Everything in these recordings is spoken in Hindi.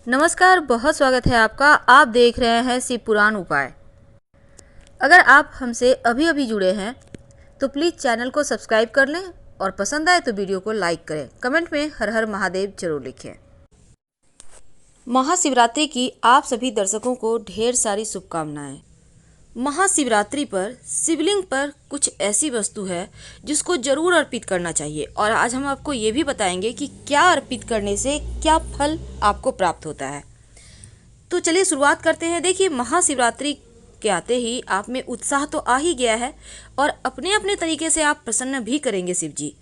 नमस्कार, बहुत स्वागत है आपका। आप देख रहे हैं शिव पुराण उपाय। अगर आप हमसे अभी अभी जुड़े हैं तो प्लीज़ चैनल को सब्सक्राइब कर लें और पसंद आए तो वीडियो को लाइक करें। कमेंट में हर हर महादेव जरूर लिखें। महाशिवरात्रि की आप सभी दर्शकों को ढेर सारी शुभकामनाएं। महाशिवरात्रि पर शिवलिंग पर कुछ ऐसी वस्तु है जिसको जरूर अर्पित करना चाहिए और आज हम आपको ये भी बताएंगे कि क्या अर्पित करने से क्या फल आपको प्राप्त होता है। तो चलिए शुरुआत करते हैं। देखिए, महाशिवरात्रि के आते ही आप में उत्साह तो आ ही गया है और अपने अपने तरीके से आप प्रसन्न भी करेंगे शिव जी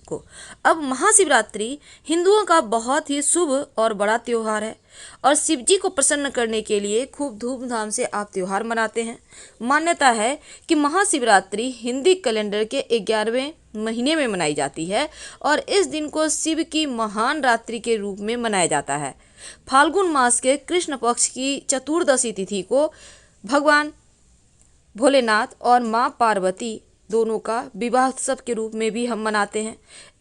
को। अब महाशिवरात्रि हिंदुओं का बहुत ही शुभ और बड़ा त्योहार है और शिव जी को प्रसन्न करने के लिए खूब धूमधाम से आप त्योहार मनाते हैं। मान्यता है कि महाशिवरात्रि हिंदी कैलेंडर के 11वें महीने में मनाई जाती है और इस दिन को शिव की महान रात्रि के रूप में मनाया जाता है। फाल्गुन मास के कृष्ण पक्ष की चतुर्दशी तिथि को भगवान भोलेनाथ और माँ पार्वती दोनों का विवाह उत्सव के रूप में भी हम मनाते हैं।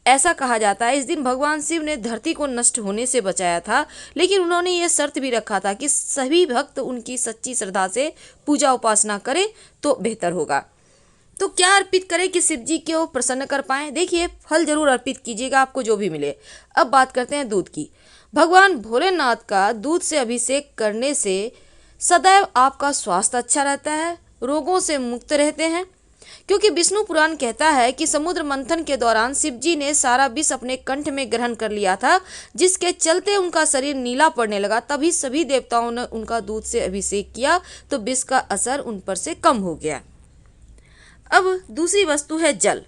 ऐसा कहा जाता है इस दिन भगवान शिव ने धरती को नष्ट होने से बचाया था, लेकिन उन्होंने ये शर्त भी रखा था कि सभी भक्त उनकी सच्ची श्रद्धा से पूजा उपासना करें तो बेहतर होगा। तो क्या अर्पित करें कि शिव जी को प्रसन्न कर पाएं? देखिए, फल जरूर अर्पित कीजिएगा, आपको जो भी मिले। अब बात करते हैं दूध की। भगवान भोलेनाथ का दूध से अभिषेक करने से सदैव आपका स्वास्थ्य अच्छा रहता है, रोगों से मुक्त रहते हैं। क्योंकि विष्णु पुराण कहता है कि समुद्र मंथन के दौरान शिव जी ने सारा विष अपने कंठ में ग्रहण कर लिया था, जिसके चलते उनका शरीर नीला पड़ने लगा। तभी सभी देवताओं ने उनका दूध से अभिषेक किया तो विष का असर उन पर से कम हो गया। अब दूसरी वस्तु है जल।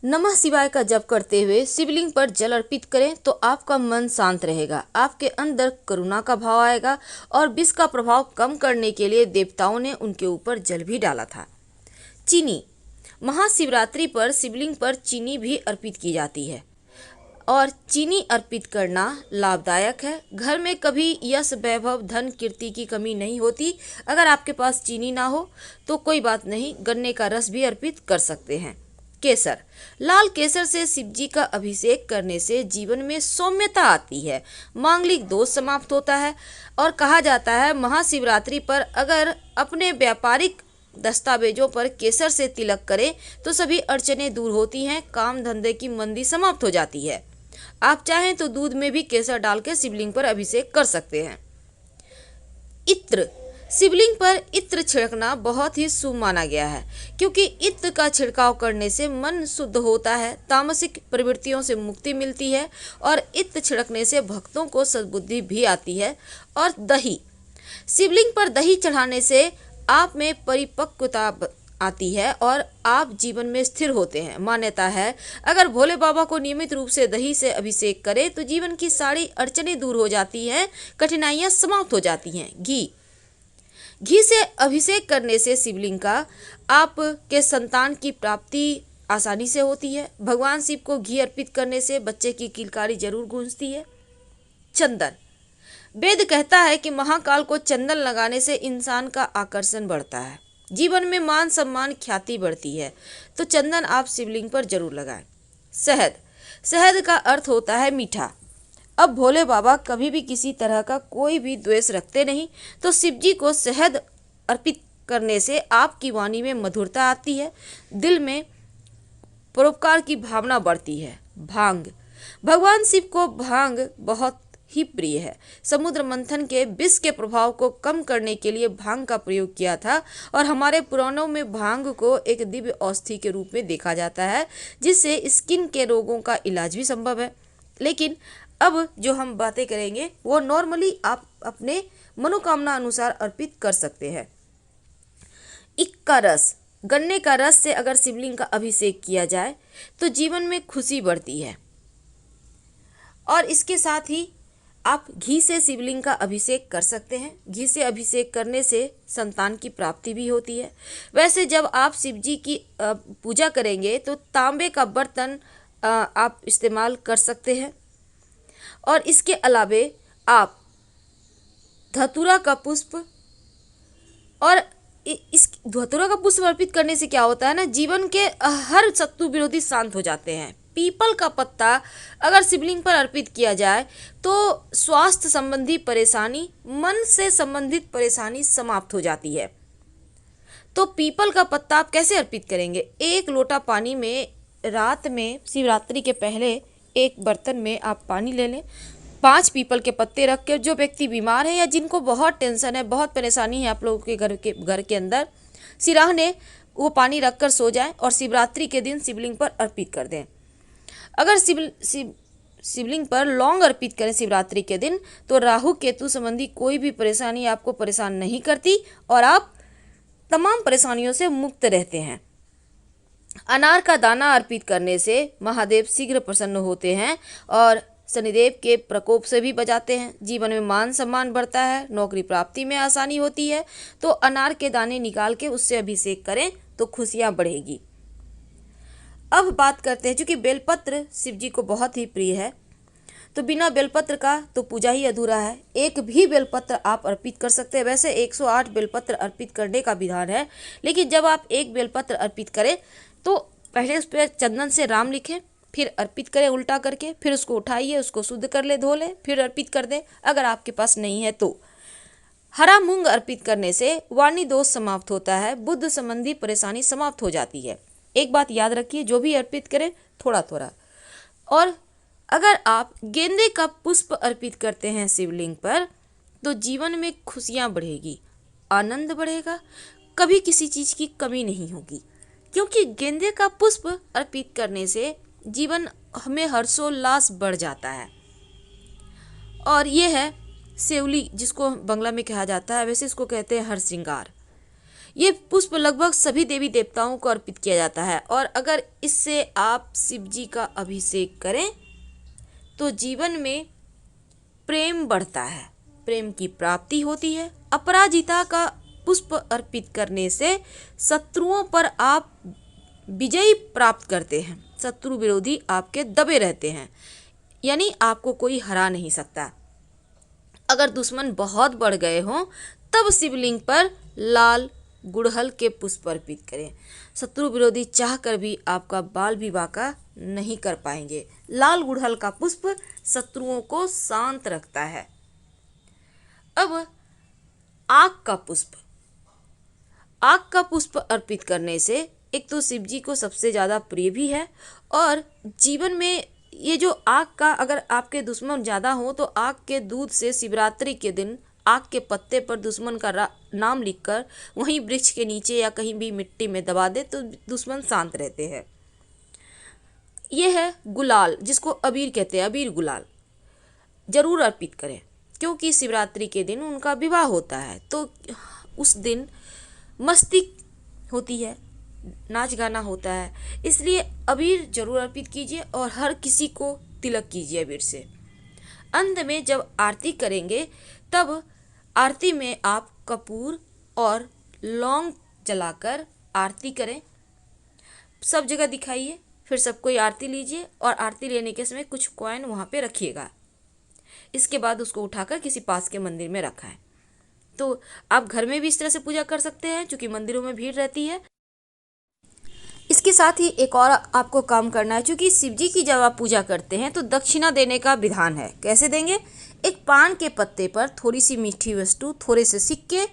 नमः शिवाय का जप करते हुए शिवलिंग पर जल अर्पित करें तो आपका मन शांत रहेगा, आपके अंदर करुणा का भाव आएगा और विष का प्रभाव कम करने के लिए देवताओं ने उनके ऊपर जल भी डाला था। चीनी। महाशिवरात्रि पर शिवलिंग पर चीनी भी अर्पित की जाती है और चीनी अर्पित करना लाभदायक है। घर में कभी यश, वैभव, धन, कीर्ति की कमी नहीं होती। अगर आपके पास चीनी ना हो तो कोई बात नहीं, गन्ने का रस भी अर्पित कर सकते हैं। केसर। लाल केसर से शिव जी का अभिषेक करने से जीवन में सौम्यता आती है, मांगलिक दोष समाप्त होता है और कहा जाता है महाशिवरात्रि पर अगर अपने व्यापारिक दस्तावेजों पर केसर से तिलक करें तो सभी अड़चनें दूर होती हैं, काम धंधे की मंदी समाप्त हो जाती है। आप चाहें तो दूध में भी केसर डाल के शिवलिंग पर अभिषेक कर सकते हैं। इत्र। शिवलिंग पर इत्र छिड़कना बहुत ही शुभ माना गया है, क्योंकि इत्र का छिड़काव करने से मन शुद्ध होता है, तामसिक प्रवृत्तियों से मुक्ति मिलती है और इत्र छिड़कने से भक्तों को सद्बुद्धि भी आती है। और दही। शिवलिंग पर दही चढ़ाने से आप में परिपक्वता आती है और आप जीवन में स्थिर होते हैं। मान्यता है अगर भोले बाबा को नियमित रूप से दही से अभिषेक करें तो जीवन की सारी अड़चनें दूर हो जाती हैं, कठिनाइयां समाप्त हो जाती हैं। घी से अभिषेक करने से शिवलिंग का आपके संतान की प्राप्ति आसानी से होती है। भगवान शिव को घी अर्पित करने से बच्चे की किलकारी जरूर गूंजती है। चंदन। वेद कहता है कि महाकाल को चंदन लगाने से इंसान का आकर्षण बढ़ता है, जीवन में मान सम्मान ख्याति बढ़ती है, तो चंदन आप शिवलिंग पर जरूर लगाएं। शहद। शहद का अर्थ होता है मीठा। अब भोले बाबा कभी भी किसी तरह का कोई भी द्वेष रखते नहीं, तो शिव जी को शहद अर्पित करने से आपकी वाणी में मधुरता आती है, दिल में परोपकार की भावना बढ़ती है। भांग। भगवान शिव को भांग बहुत ही प्रिय है। समुद्र मंथन के विष के प्रभाव को कम करने के लिए भांग का प्रयोग किया था और हमारे पुराणों में भांग को एक दिव्य औषधि के रूप में देखा जाता है, जिससे स्किन के रोगों का इलाज भी संभव है। लेकिन अब जो हम बातें करेंगे वो नॉर्मली आप अपने मनोकामना अनुसार अर्पित कर सकते हैं। इक का रस। गन्ने का रस से अगर शिवलिंग का अभिषेक किया जाए तो जीवन में खुशी बढ़ती है और इसके साथ ही आप घी से शिवलिंग का अभिषेक कर सकते हैं। घी से अभिषेक करने से संतान की प्राप्ति भी होती है। वैसे जब आप शिव जी की पूजा करेंगे तो तांबे का बर्तन आप इस्तेमाल कर सकते हैं और इसके अलावे आप धतूरा का पुष्प और इस धतूरा का पुष्प अर्पित करने से क्या होता है ना, जीवन के हर शत्रु विरोधी शांत हो जाते हैं। पीपल का पत्ता अगर शिवलिंग पर अर्पित किया जाए तो स्वास्थ्य संबंधी परेशानी, मन से संबंधित परेशानी समाप्त हो जाती है। तो पीपल का पत्ता आप कैसे अर्पित करेंगे? 1 लोटा पानी में रात में शिवरात्रि के पहले एक बर्तन में आप पानी ले लें, 5 पीपल के पत्ते रख कर, जो व्यक्ति बीमार है या जिनको बहुत टेंशन है, बहुत परेशानी है आप लोगों के घर के अंदर, सिराहने वो पानी रख कर सो जाएं और शिवरात्रि के दिन शिवलिंग पर अर्पित कर दें। अगर शिवलिंग पर लौंग अर्पित करें शिवरात्रि के दिन तो राहु केतु संबंधी कोई भी परेशानी आपको परेशान नहीं करती और आप तमाम परेशानियों से मुक्त रहते हैं। अनार का दाना अर्पित करने से महादेव शीघ्र प्रसन्न होते हैं और शनिदेव के प्रकोप से भी बचाते हैं। जीवन में मान सम्मान बढ़ता है, नौकरी प्राप्ति में आसानी होती है। तो अनार के दाने निकाल के उससे अभिषेक करें तो खुशियां बढ़ेगी। अब बात करते हैं, चूंकि बेलपत्र शिव जी को बहुत ही प्रिय है तो बिना बेलपत्र का तो पूजा ही अधूरा है। एक भी बेलपत्र आप अर्पित कर सकते हैं। वैसे 108 बेलपत्र अर्पित करने का विधान है, लेकिन जब आप एक बेलपत्र अर्पित करें तो पहले उस पर चंदन से राम लिखें, फिर अर्पित करें उल्टा करके, फिर उसको उठाइए, उसको शुद्ध कर ले, धो ले, फिर अर्पित कर दें। अगर आपके पास नहीं है तो हरा मूंग अर्पित करने से वाणी दोष समाप्त होता है, बुद्ध संबंधी परेशानी समाप्त हो जाती है। एक बात याद रखिए, जो भी अर्पित करें थोड़ा थोड़ा। और अगर आप गेंदे का पुष्प अर्पित करते हैं शिवलिंग पर तो जीवन में खुशियां बढ़ेगी, आनंद बढ़ेगा, कभी किसी चीज़ की कमी नहीं होगी, क्योंकि गेंदे का पुष्प अर्पित करने से जीवन हमें हर्षोल्लास बढ़ जाता है। और ये है सेवली, जिसको बंगला में कहा जाता है, वैसे इसको कहते हैं हरसिंगार। ये पुष्प लगभग सभी देवी देवताओं को अर्पित किया जाता है और अगर इससे आप शिव जी का अभिषेक करें तो जीवन में प्रेम बढ़ता है, प्रेम की प्राप्ति होती है। अपराजिता का पुष्प अर्पित करने से शत्रुओं पर आप विजय प्राप्त करते हैं, शत्रु विरोधी आपके दबे रहते हैं, यानी आपको कोई हरा नहीं सकता। अगर दुश्मन बहुत बढ़ गए हों तब शिवलिंग पर लाल गुड़हल के पुष्प अर्पित करें। शत्रु विरोधी चाह कर भी आपका बाल विवाह का नहीं कर पाएंगे। लाल गुड़हल का पुष्प शत्रुओं को शांत रखता है। अब आक का पुष्प, आक का पुष्प अर्पित करने से एक तो शिव जी को सबसे ज़्यादा प्रिय भी है और जीवन में ये जो आक का, अगर आपके दुश्मन ज़्यादा हो तो आक के दूध से शिवरात्रि के दिन आक के पत्ते पर दुश्मन का नाम लिखकर वहीं वृक्ष के नीचे या कहीं भी मिट्टी में दबा दे तो दुश्मन शांत रहते हैं। ये है गुलाल, जिसको अबीर कहते हैं, अबीर गुलाल जरूर अर्पित करें, क्योंकि शिवरात्रि के दिन उनका विवाह होता है तो उस दिन मस्ती होती है, नाच गाना होता है, इसलिए अबीर जरूर अर्पित कीजिए और हर किसी को तिलक कीजिए अबीर से। अंत में जब आरती करेंगे तब आरती में आप कपूर और लौंग जलाकर आरती करें, सब जगह दिखाइए, फिर सबको आरती लीजिए और आरती लेने के समय कुछ कॉइन वहाँ पे रखिएगा। इसके बाद उसको उठाकर किसी पास के मंदिर में रखा है। तो आप घर में भी इस तरह से पूजा कर सकते हैं, क्योंकि मंदिरों में भीड़ रहती है। इसके साथ ही एक और आपको काम करना है, क्योंकि शिव जी की जब आप पूजा करते हैं तो दक्षिणा देने का विधान है। कैसे देंगे? एक पान के पत्ते पर थोड़ी सी मीठी वस्तु, थोड़े से सिक्के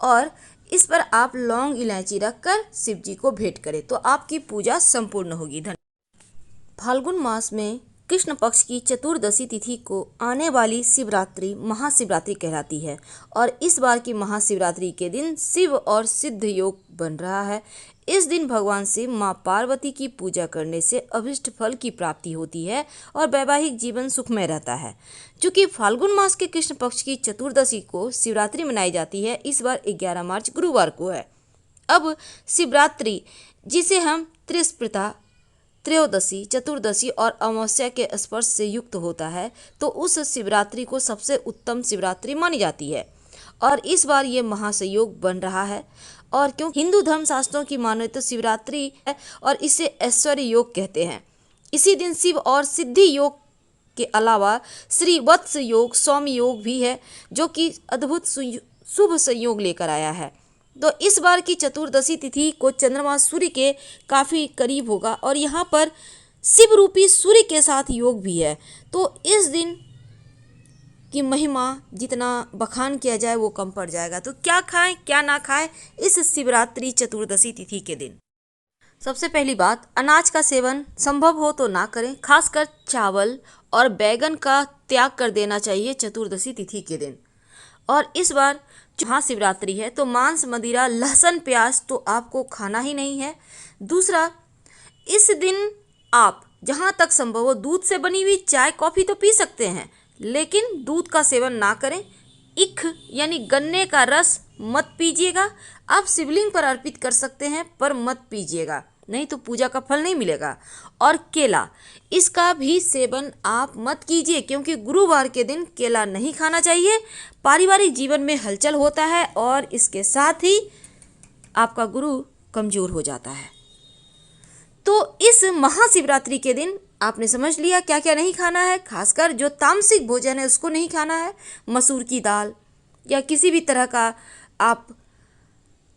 और इस पर आप लौंग इलायची रखकर शिव जी को भेंट करें तो आपकी पूजा संपूर्ण होगी। फाल्गुन मास में कृष्ण पक्ष की चतुर्दशी तिथि को आने वाली शिवरात्रि महाशिवरात्रि कहलाती है और इस बार की महाशिवरात्रि के दिन शिव और सिद्ध योग बन रहा है। इस दिन भगवान शिव माँ पार्वती की पूजा करने से अभिष्ट फल की प्राप्ति होती है और वैवाहिक जीवन सुखमय रहता है। चूँकि फाल्गुन मास के कृष्ण पक्ष की चतुर्दशी को शिवरात्रि मनाई जाती है, इस बार 11 मार्च गुरुवार को है। अब शिवरात्रि, जिसे हम त्रिस्प्रिता, त्रयोदशी, चतुर्दशी और अमावस्या के स्पर्श से युक्त होता है, तो उस शिवरात्रि को सबसे उत्तम शिवरात्रि मानी जाती है और इस बार ये महासंयोग बन रहा है। और क्यों हिंदू धर्म शास्त्रों की माने तो शिवरात्रि है और इसे ऐश्वर्य योग कहते हैं। इसी दिन शिव और सिद्धि योग के अलावा श्री वत्स योग, सौम्य योग भी है, जो कि अद्भुत शुभ संयोग लेकर आया है। तो इस बार की चतुर्दशी तिथि को चंद्रमा सूर्य के काफ़ी करीब होगा और यहाँ पर शिव रूपी सूर्य के साथ योग भी है। तो इस दिन की महिमा जितना बखान किया जाए वो कम पड़ जाएगा। तो क्या खाएं क्या ना खाएं इस शिवरात्रि चतुर्दशी तिथि के दिन? सबसे पहली बात, अनाज का सेवन संभव हो तो ना करें, खासकर चावल और बैगन का त्याग कर देना चाहिए चतुर्दशी तिथि के दिन। और इस बार महाशिवरात्रि है तो मांस मदिरा लहसुन प्याज तो आपको खाना ही नहीं है। दूसरा, इस दिन आप जहाँ तक संभव हो दूध से बनी हुई चाय कॉफ़ी तो पी सकते हैं, लेकिन दूध का सेवन ना करें। इख यानी गन्ने का रस मत पीजिएगा। आप शिवलिंग पर अर्पित कर सकते हैं पर मत पीजिएगा, नहीं तो पूजा का फल नहीं मिलेगा। और केला, इसका भी सेवन आप मत कीजिए क्योंकि गुरुवार के दिन केला नहीं खाना चाहिए। पारिवारिक जीवन में हलचल होता है और इसके साथ ही आपका गुरु कमज़ोर हो जाता है। तो इस महाशिवरात्रि के दिन आपने समझ लिया क्या क्या नहीं खाना है। खासकर जो तामसिक भोजन है उसको नहीं खाना है। मसूर की दाल या किसी भी तरह का आप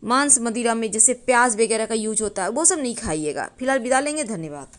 मांस मदिरा में जैसे प्याज वगैरह का यूज होता है वो सब नहीं खाइएगा। फिलहाल विदा लेंगे, धन्यवाद।